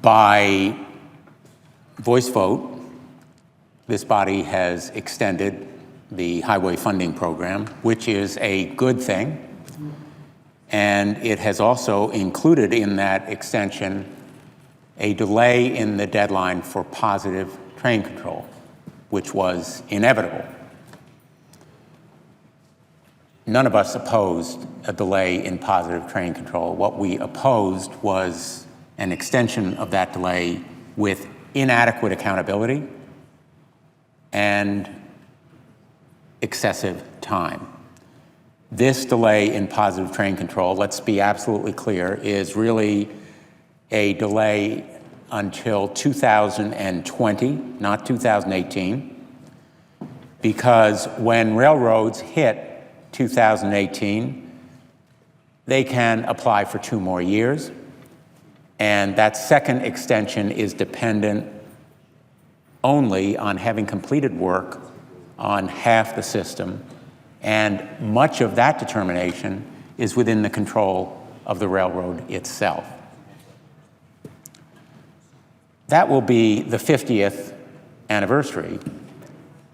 By voice vote, this body has extended the highway funding program, which is a good thing. And it has also included in that extension a delay in the deadline for positive train control, which was inevitable. None of us opposed a delay in positive train control. What we opposed was an extension of that delay with inadequate accountability and excessive time. This delay in positive train control, let's be absolutely clear, is really a delay until 2020, not 2018, because when railroads hit 2018, they can apply for 2 more years, and that second extension is dependent only on having completed work on half the system, and much of that determination is within the control of the railroad itself. That will be the 50th anniversary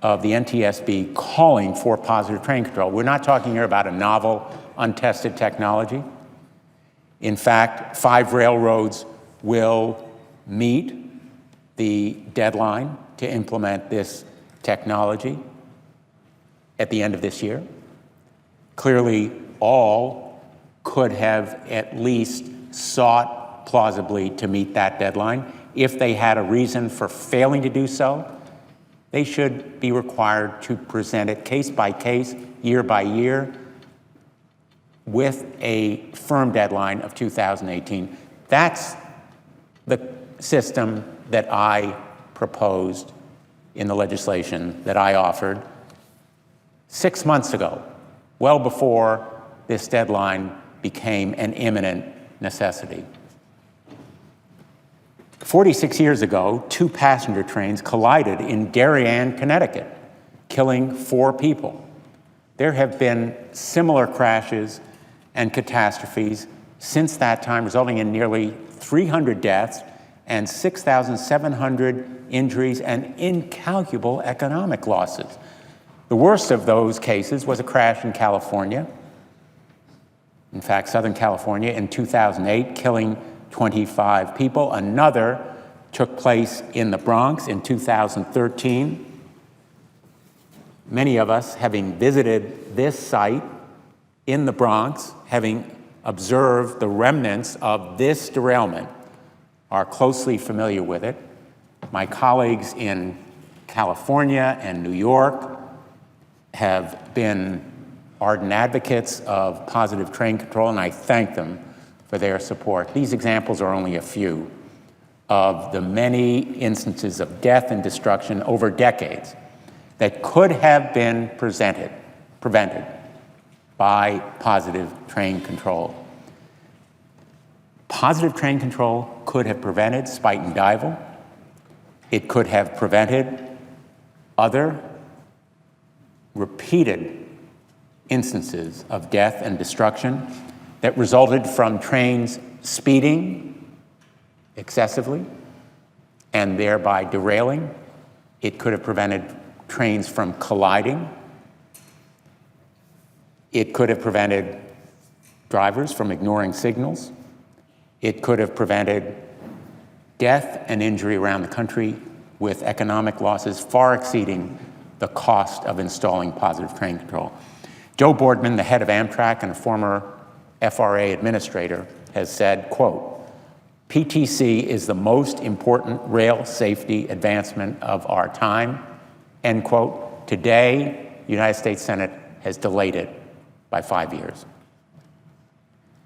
of the NTSB calling for positive train control. We're not talking here about a novel, untested technology. In fact, 5 railroads will meet the deadline to implement this technology at the end of this year. Clearly, all could have at least sought plausibly to meet that deadline. If they had a reason for failing to do so, they should be required to present it case by case, year by year, with a firm deadline of 2018. That's the system that I proposed in the legislation that I offered 6 months ago, well before this deadline became an imminent necessity. 46 years ago, 2 passenger trains collided in Darien, Connecticut, killing 4 people. There have been similar crashes and catastrophes since that time, resulting in nearly 300 deaths and 6,700 injuries and incalculable economic losses. The worst of those cases was a crash in California, in fact, Southern California, in 2008, killing 25 people. Another took place in the Bronx in 2013. Many of us, having visited this site in the Bronx, having observed the remnants of this derailment, are closely familiar with it. My colleagues in California and New York have been ardent advocates of positive train control, and I thank them for their support. These examples are only a few of the many instances of death and destruction over decades that could have been prevented by positive train control. Positive train control could have prevented spite and dival. It could have prevented other repeated instances of death and destruction that resulted from trains speeding excessively and thereby derailing. It could have prevented trains from colliding. It could have prevented drivers from ignoring signals. It could have prevented death and injury around the country with economic losses far exceeding the cost of installing positive train control. Joe Boardman, the head of Amtrak and a former FRA administrator, has said, quote, "PTC is the most important rail safety advancement of our time," end quote. Today, the United States Senate has delayed it by 5 years.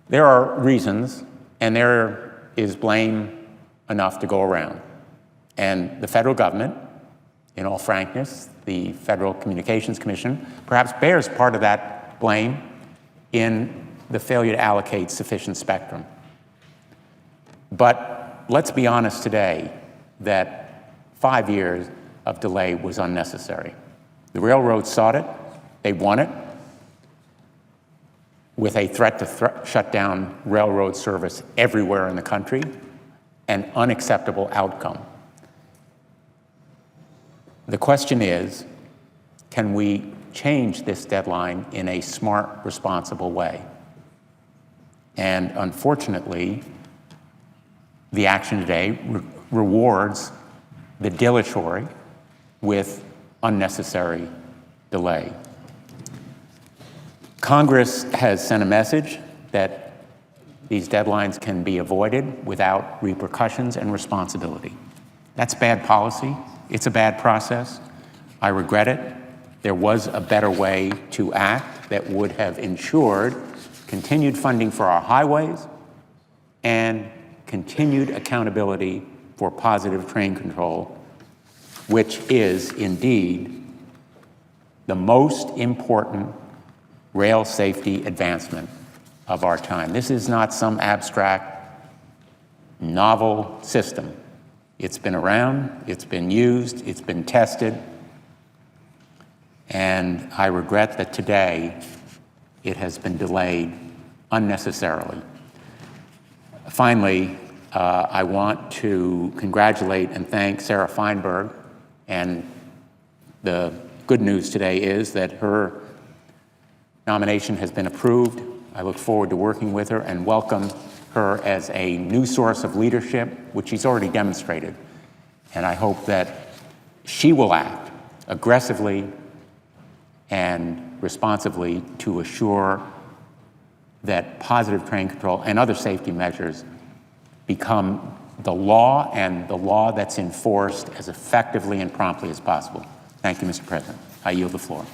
There are reasons, and there is blame enough to go around. And the federal government, in all frankness, the Federal Communications Commission, perhaps bears part of that blame in the failure to allocate sufficient spectrum. But let's be honest today that 5 years of delay was unnecessary. The railroads sought it, they won it, with a threat to shut down railroad service everywhere in the country. an unacceptable outcome. The question is, can we change this deadline in a smart, responsible way? And unfortunately, the action today rewards the dilatory with unnecessary delay. Congress has sent a message that these deadlines can be avoided without repercussions and responsibility. That's bad policy. It's a bad process. I regret it. There was a better way to act that would have ensured continued funding for our highways and continued accountability for positive train control, which is indeed the most important rail safety advancement of our time. This is not some abstract, novel system. It's been around, it's been used, it's been tested, and I regret that today it has been delayed unnecessarily. Finally, I want to congratulate and thank Sarah Feinberg, and the good news today is that her nomination has been approved. I look forward to working with her and welcome her as a new source of leadership, which she's already demonstrated. And I hope that she will act aggressively and responsively to assure that positive train control and other safety measures become the law, and the law that's enforced as effectively and promptly as possible. Thank you, Mr. President. I yield the floor.